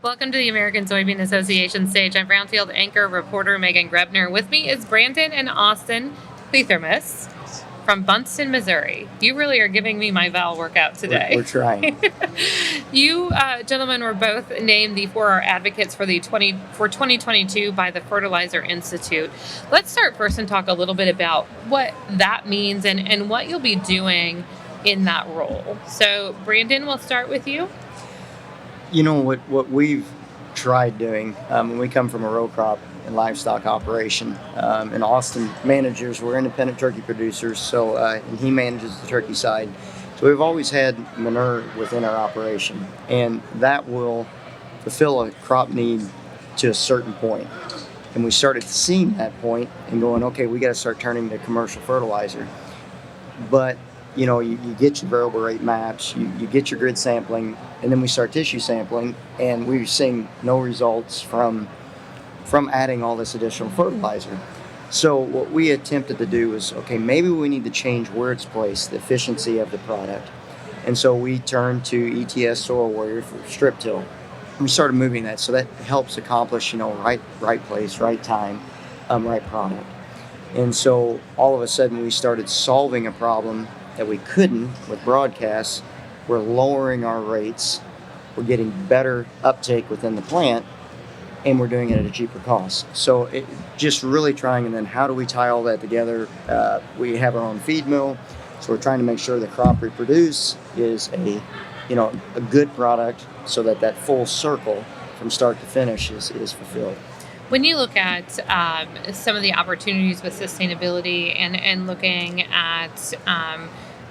Welcome to the American Soybean Association stage. I'm Brownfield anchor reporter Meghan Grebner. With me is Brandon and Austin Kliethermes from Buntston, Missouri. You really are giving me my vowel workout today. We're trying. You gentlemen were both named the 4R advocates for 2022 by the Fertilizer Institute. Let's start first and talk a little bit about what that means and what you'll be doing in that role. So, Brandon, we'll start with you. You know what we've tried doing when we come from a row crop and livestock operation, and Austin manages, we're independent turkey producers, so and he manages the turkey side. So we've always had manure within our operation, and that will fulfill a crop need to a certain point. And we started seeing that point and going, okay, we got to start turning to commercial fertilizer. But you know, you get your variable rate maps, you get your grid sampling, and then we start tissue sampling, and we're seeing no results from adding all this additional fertilizer. So what we attempted to do was, okay, maybe we need to change where it's placed, the efficiency of the product. And so we turned to ETS Soil Warrior for strip till. We started moving that, so that helps accomplish, right place, right time, right product. And so all of a sudden we started solving a problem that we couldn't with broadcasts. We're lowering our rates, we're getting better uptake within the plant, and we're doing it at a cheaper cost. So it just really trying, and then how do we tie all that together? We have our own feed mill, so we're trying to make sure the crop we produce is a good product, so that full circle from start to finish is fulfilled. When you look at some of the opportunities with sustainability and looking at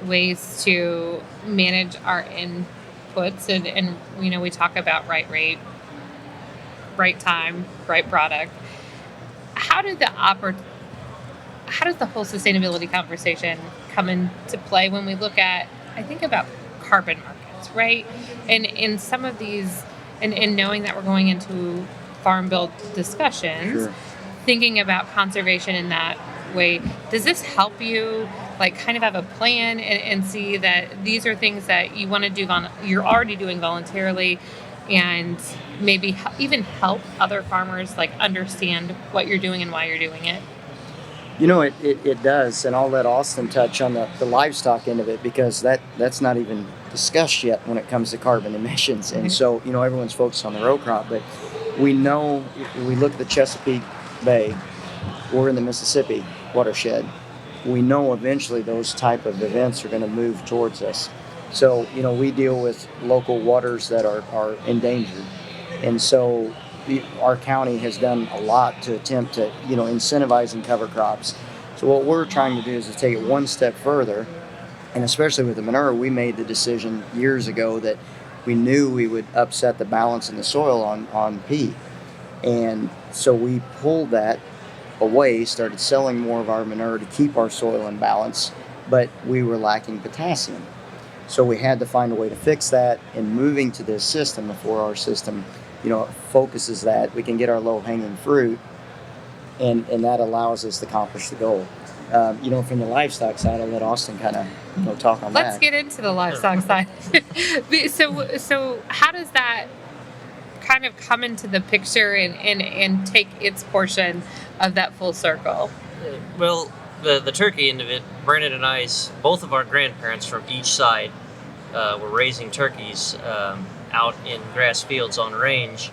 ways to manage our inputs, and we talk about right rate, right time, right product, how does the whole sustainability conversation come into play when we look at, I think about carbon markets, right? And in some of these, and knowing that we're going into farm bill discussions, Sure. Thinking about conservation in that way, does this help you kind of have a plan and see that these are things that you want to do, you're already doing voluntarily, and maybe even help other farmers understand what you're doing and why you're doing it? It does, and I'll let Austin touch on the livestock end of it, because that's not even discussed yet when it comes to carbon emissions. And so, everyone's focused on the row crop, but we know, if we look at the Chesapeake Bay, we're in the Mississippi watershed. We know eventually those type of events are going to move towards us. So, we deal with local waters that are endangered. And so our county has done a lot to attempt to, incentivize and cover crops. So what we're trying to do is to take it one step further. And especially with the manure, we made the decision years ago that we knew we would upset the balance in the soil on P. And so we pulled that away, started selling more of our manure to keep our soil in balance, but we were lacking potassium. So we had to find a way to fix that, and moving to this system, the 4R system, focuses that. We can get our low-hanging fruit, and that allows us to accomplish the goal. From the livestock side, I'll let Austin kind of talk on that. Let's get into the livestock side. So how does that kind of come into the picture and take its portion of that full circle? Well, the turkey end of it, Brandon and I's, both of our grandparents from each side were raising turkeys out in grass fields on range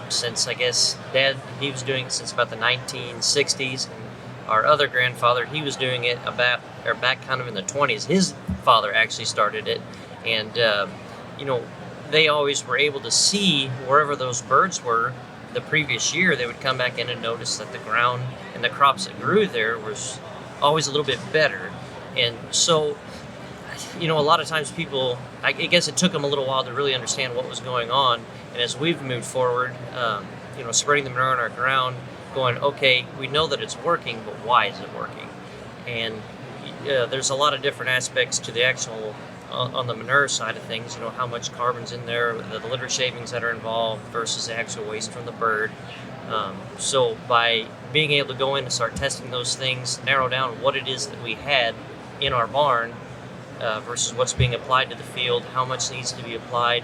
since, I guess, Dad, he was doing it since about the 1960s. And our other grandfather, he was doing it back kind of in the 20s. His father actually started it. And, they always were able to see wherever those birds were the previous year. They would come back in and notice that the ground and the crops that grew there was always a little bit better. And so, a lot of times people, I guess it took them a little while to really understand what was going on. And as we've moved forward, spreading the manure on our ground, going, okay, we know that it's working, but why is it working? And there's a lot of different aspects to the actual, on the manure side of things, how much carbon's in there, the litter shavings that are involved versus the actual waste from the bird. So by being able to go in and start testing those things, narrow down what it is that we had in our barn versus what's being applied to the field, how much needs to be applied,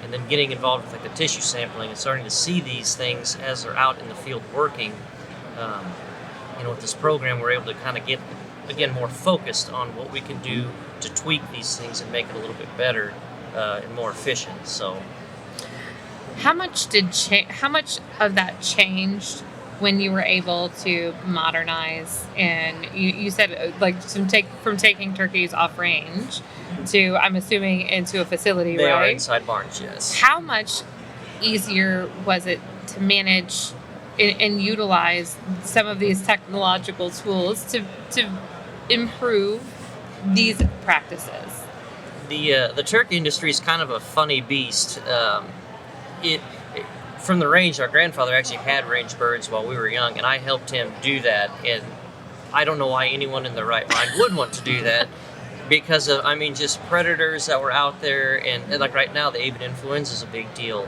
and then getting involved with like the tissue sampling and starting to see these things as they're out in the field working. With this program, we're able to kind of get, again, more focused on what we can do to tweak these things and make it a little bit better and more efficient. So, how much of that changed when you were able to modernize? And you said like from taking turkeys off range to, I'm assuming, into a facility, they right? are inside barns, yes. How much easier was it to manage and utilize some of these technological tools to improve these practices? The turkey industry is kind of a funny beast. From the range, our grandfather actually had range birds while we were young, and I helped him do that. And I don't know why anyone in their right mind would want to do that, because of, just predators that were out there, and like right now, the avian influenza is a big deal.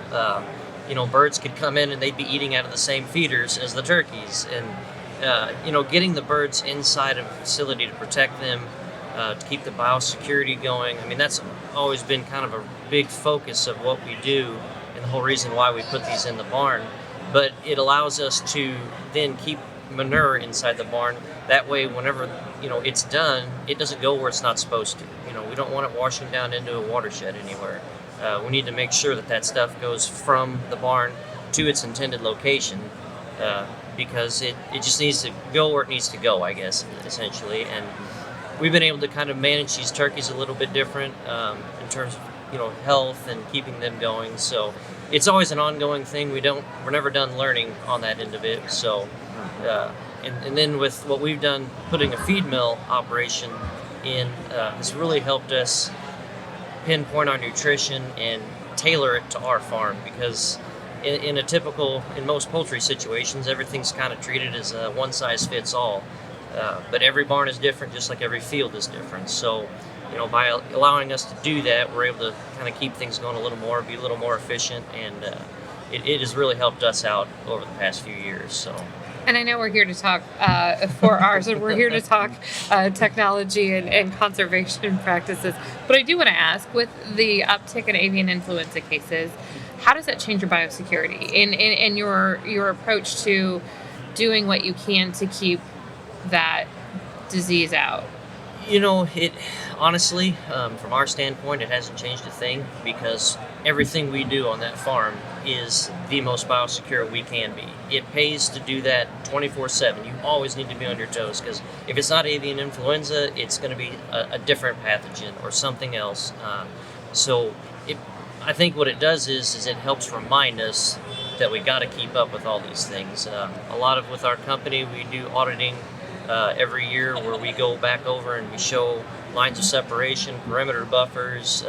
Birds could come in and they'd be eating out of the same feeders as the turkeys, and getting the birds inside of a facility to protect them, to keep the biosecurity going. That's always been kind of a big focus of what we do, and the whole reason why we put these in the barn. But it allows us to then keep manure inside the barn. That way, whenever it's done, it doesn't go where it's not supposed to. We don't want it washing down into a watershed anywhere. We need to make sure that stuff goes from the barn to its intended location, because it just needs to go where it needs to go, I guess, essentially. And we've been able to kind of manage these turkeys a little bit different in terms of health and keeping them going. So it's always an ongoing thing. We're never done learning on that end of it. So and then with what we've done, putting a feed mill operation in has really helped us pinpoint our nutrition and tailor it to our farm, because in most poultry situations, everything's kind of treated as a one size fits all. But every barn is different, just like every field is different. So, by allowing us to do that, we're able to kind of keep things going a little more, be a little more efficient, and it has really helped us out over the past few years. So. And I know we're here to talk 4 hours, and we're here to talk technology and conservation practices. But I do want to ask, with the uptick in avian influenza cases, how does that change your biosecurity and your approach to doing what you can to keep that disease out? It honestly, from our standpoint, it hasn't changed a thing, because everything we do on that farm is the most biosecure we can be. It pays to do that 24/7. You always need to be on your toes, because if it's not avian influenza, it's going to be a different pathogen or something else. I think what it does is it helps remind us that we got to keep up with all these things. With our company, we do auditing every year, where we go back over and we show lines of separation, perimeter buffers.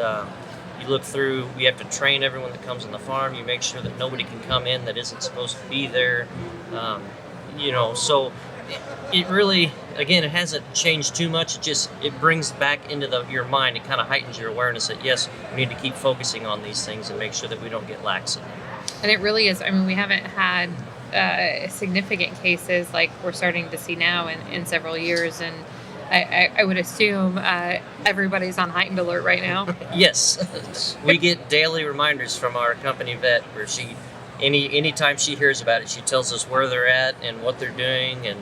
You look through, we have to train everyone that comes on the farm. You make sure that nobody can come in that isn't supposed to be there. So it really, again, it hasn't changed too much. It brings back into your mind, it kind of heightens your awareness that, yes, we need to keep focusing on these things and make sure that we don't get lax in them. And it really is. We haven't had significant cases like we're starting to see now in several years, and I would assume everybody's on heightened alert right now. Yes, we get daily reminders from our company vet, where anytime she hears about it, she tells us where they're at and what they're doing, and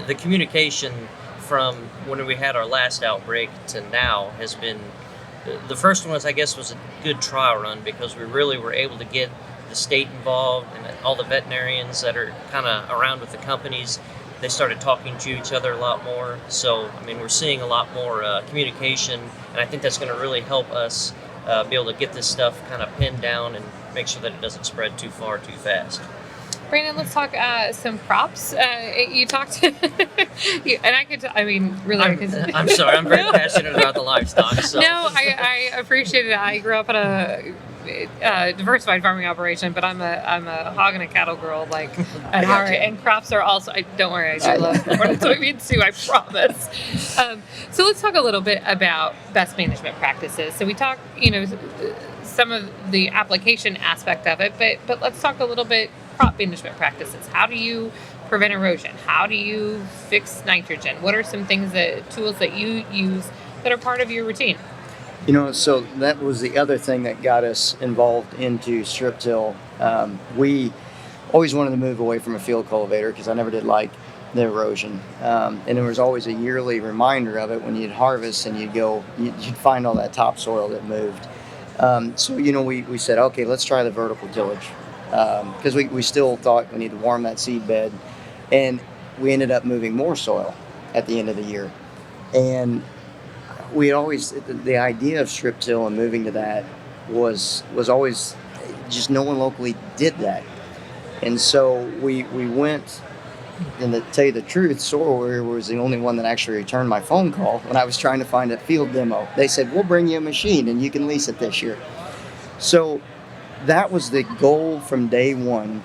the communication from when we had our last outbreak to now has been. The first one was a good trial run, because we really were able to get the state involved and all the veterinarians that are kind of around with the companies. They started talking to each other a lot more. So, we're seeing a lot more communication, and I think that's going to really help us be able to get this stuff kind of pinned down and make sure that it doesn't spread too far too fast. Brandon, let's talk some crops. You talked, and I could. I'm sorry. I'm very passionate about the livestock. So. No, I appreciate it. I grew up in a diversified farming operation, but I'm a hog and a cattle girl. And crops are also. Don't worry, I do love corn and soybeans too. I promise. So let's talk a little bit about best management practices. So we talk, some of the application aspect of it, but let's talk a little bit crop management practices. How do you prevent erosion? How do you fix nitrogen? What are some tools that you use that are part of your routine? So that was the other thing that got us involved into strip till. We always wanted to move away from a field cultivator because I never did like the erosion. And there was always a yearly reminder of it when you'd harvest and you'd find all that topsoil that moved. We said, okay, let's try the vertical tillage because we still thought we needed to warm that seed bed. And we ended up moving more soil at the end of the year. And the idea of strip till and moving to that was always just no one locally did that. And so we went, and to tell you the truth, Soil Warrior was the only one that actually returned my phone call when I was trying to find a field demo. They said, we'll bring you a machine and you can lease it this year. So that was the goal from day one.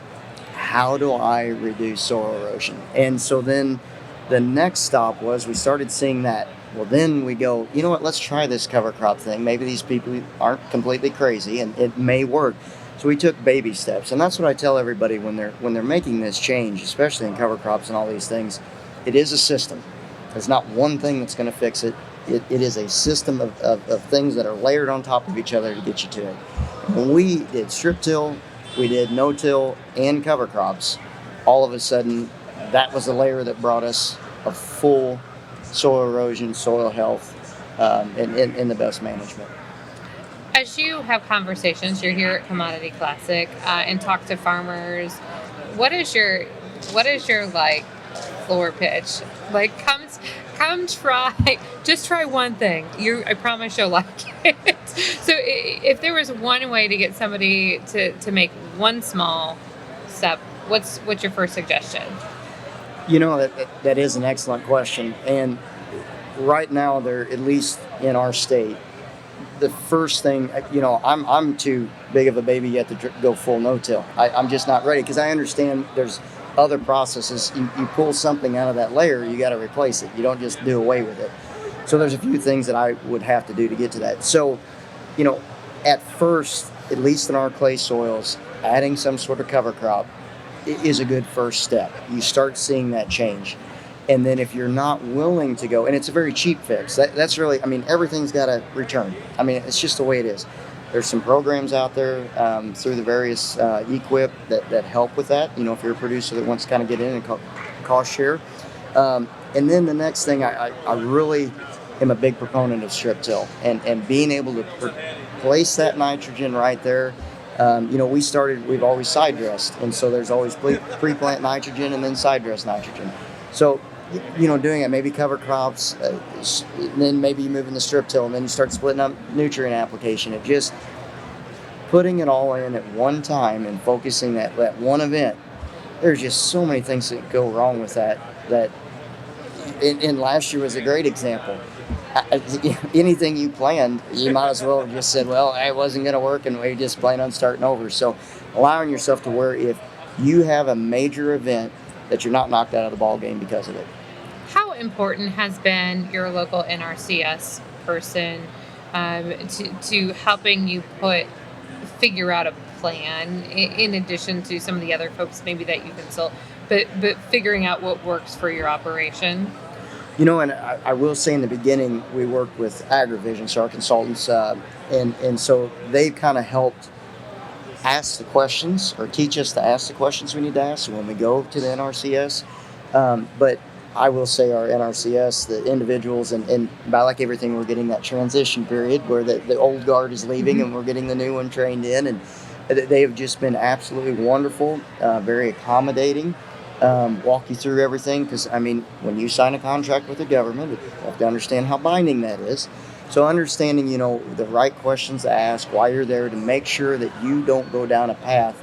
How do I reduce soil erosion? And so then the next stop was we started seeing that. Well, then we go, you know what, let's try this cover crop thing. Maybe these people aren't completely crazy and it may work. So we took baby steps. And that's what I tell everybody when they're making this change, especially in cover crops and all these things. It is a system. There's not one thing that's going to fix it. It is a system of things that are layered on top of each other to get you to it. When we did strip till, we did no-till and cover crops, all of a sudden that was the layer that brought us a full soil erosion, soil health, and the best management. As you have conversations, you're here at Commodity Classic and talk to farmers. What is your like floor pitch? Like, come try, just try one thing. I promise you'll like it. So if there was one way to get somebody to make one small step, what's your first suggestion? That is an excellent question. And right now, at least in our state, the first thing, I'm too big of a baby yet to go full no-till. I'm just not ready because I understand there's other processes. You pull something out of that layer, you got to replace it. You don't just do away with it. So there's a few things that I would have to do to get to that. So, at first, at least in our clay soils, adding some sort of cover crop is a good first step. You start seeing that change. And then if you're not willing to go, and it's a very cheap fix, that's really, everything's got a return. It's just the way it is. There's some programs out there through the various equip that help with that, if you're a producer that wants to kind of get in and cost share. And then the next thing, I really am a big proponent of strip till and being able to place that nitrogen right there. We've always side dressed, and so there's always pre-plant nitrogen and then side dress nitrogen. So, doing it, maybe cover crops, then maybe you move in the strip till, and then you start splitting up nutrient application. It just putting it all in at one time and focusing that one event. There's just so many things that go wrong with that. And last year was a great example. Anything you planned, you might as well have just said, well, it wasn't going to work, and we just plan on starting over. So allowing yourself to where if you have a major event, that you're not knocked out of the ball game because of it. How important has been your local NRCS person to helping you figure out a plan in addition to some of the other folks maybe that you consult, but figuring out what works for your operation? And I will say in the beginning, we worked with AgriVision, so our consultants, and so they kind of helped ask the questions or teach us to ask the questions we need to ask when we go to the NRCS. But I will say our NRCS, the individuals, and by like everything, we're getting that transition period where the old guard is leaving and we're getting the new one trained in. And they have just been absolutely wonderful, very accommodating, walk you through everything. Because, when you sign a contract with the government, you have to understand how binding that is. So understanding, the right questions to ask, why you're there, to make sure that you don't go down a path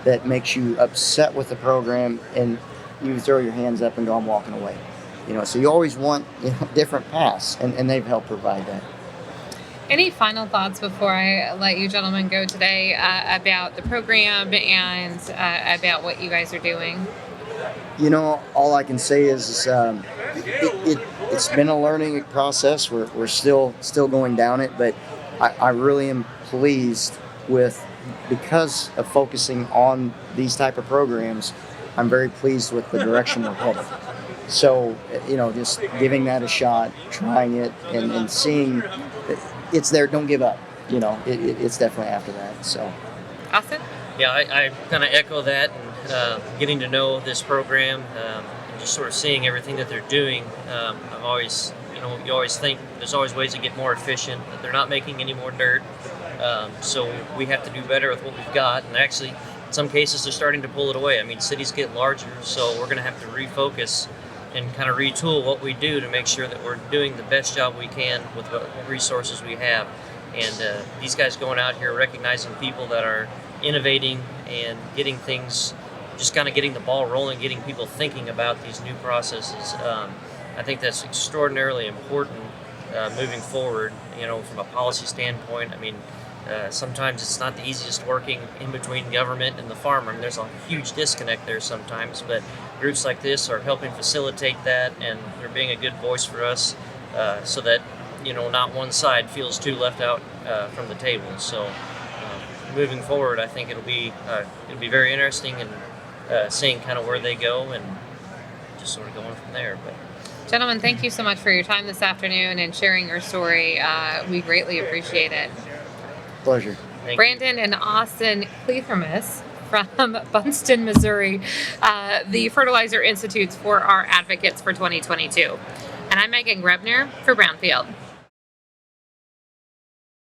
that makes you upset with the program and you throw your hands up and go, I'm walking away. So you always want different paths, and they've helped provide that. Any final thoughts before I let you gentlemen go today about the program and about what you guys are doing? All I can say is it's been a learning process. We're still going down it, but I really am pleased with, because of focusing on these type of programs, I'm very pleased with the direction we're headed. So, just giving that a shot, trying it, and seeing it's there. Don't give up. It's definitely after that. So, Austin? Yeah, I kind of echo that, and getting to know this program and just sort of seeing everything that they're doing. I've always, you always think there's always ways to get more efficient, that they're not making any more dirt. So we have to do better with what we've got, and actually, in some cases, they're starting to pull it away. I mean, cities get larger, so we're going to have to refocus and kind of retool what we do to make sure that we're doing the best job we can with what resources we have. And these guys going out here recognizing people that are innovating and getting things, just kind of getting the ball rolling, getting people thinking about these new processes. I think that's extraordinarily important moving forward, from a policy standpoint. I mean, sometimes it's not the easiest working in between government and the farmer. I mean, there's a huge disconnect there sometimes, but groups like this are helping facilitate that, and they're being a good voice for us so that, not one side feels too left out from the table. So moving forward, I think it'll be very interesting, and seeing kind of where they go and just sort of going from there. But Gentlemen, thank you so much for your time this afternoon and sharing your story. We greatly appreciate it. Pleasure. Brandon and Austin Kliethermes from Bunston, Missouri, the Fertilizer Institutes for our advocates for 2022. And I'm Meghan Grebner for Brownfield.